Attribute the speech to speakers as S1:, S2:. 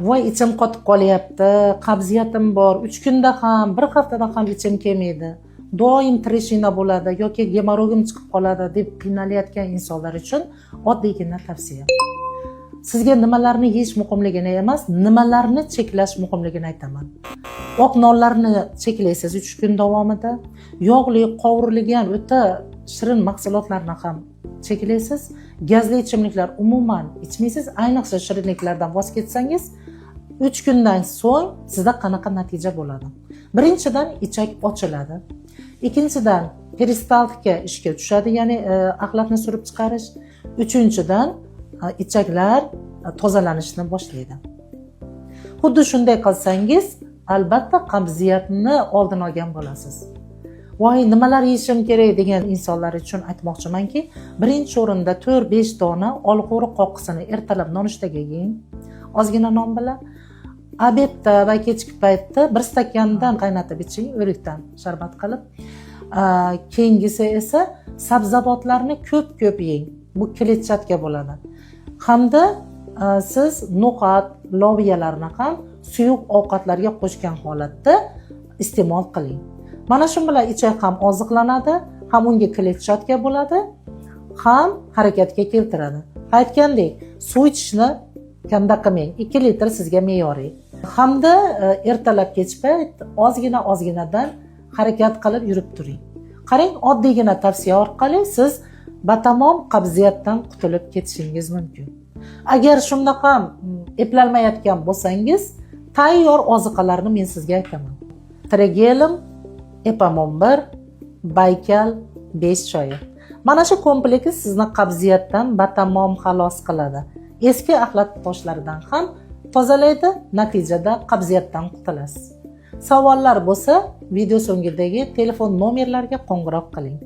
S1: voy ichim qotib qolyapti, qabziyatim bor, 3 kunda ham, 1 haftada ham ichim kelmaydi, doim treshina bo'ladi yoki gemorrogim chiqib qoladi deb qiynalayotgan insonlar uchun oddiygina tavsiya. Sizga nimalarni yeyish muhimligini emas, nimalarni cheklash muhimligini aytaman. Oq nonlarni cheklaysiz 3 kun davomida, yog'li, qovurilgan o'ta shirin mahsulotlarni ham cheklaysiz, gazli ichimliklar umuman ichmaysiz, ayniqsa shirinliklardan voz kechsangiz 3 kundan so'ng sizda qanaqa natija bo'ladi? Birinchidan ichak ochiladi. Ikkinchidan peristaltika ishga tushadi, ya'ni axlatni surib chiqarish. Uchinchidan ichaklar tozalanishni boshlaydi. Xuddi shunday qilsangiz, albatta qabziyatni oldini olgan bo'lasiz. Voy, nimalar yeyishim kerak degan insonlar uchun aytmoqchimanki, birinchi o'rinda 4-5 dona olxo'ri qoqisini ertalab nonushtaga yeng, ozgina non bilan. Obedda va kechki paytda 1 stakandan qaynatib iching, o'rikdan sharbat qilib. Keyingisi esa sabzavotlarni ko'p yeng. Bu kletchatka bo'ladi. Hamda siz no'xat, loviyalarni ham suyuq ovqatlarga qo'shgan holatda iste'mol qiling. Mana shu bilan ichak ham oziqlanadi, ham unga kletchatka bo'ladi, ham harakatga keltiradi. Aytgandek, suv ichishni kamda qilmang. 2 litr sizga me'yoriy. Hamda ertalab kech payt ozginadan harakat qilib yurib turing. Qarang, oddiygina tavsiya orqali siz batamom qabziyatdan qutulib ketishingiz mumkin. Agar shundaqa eplolmayotgan bo'lsangiz, tayyor oziqalarni men sizga aytaman. Trigelim, Epamon 1, Baykal 5 choyi. Mana shu kompleks sizni qabziyatdan batamom xalos qiladi. Eski axlat toshlaridan ham tozalaydi, natijada qabziyatdan qutulasiz. Savollar bo'lsa, video so'ngidagi telefon nomerlariga qo'ng'iroq qiling.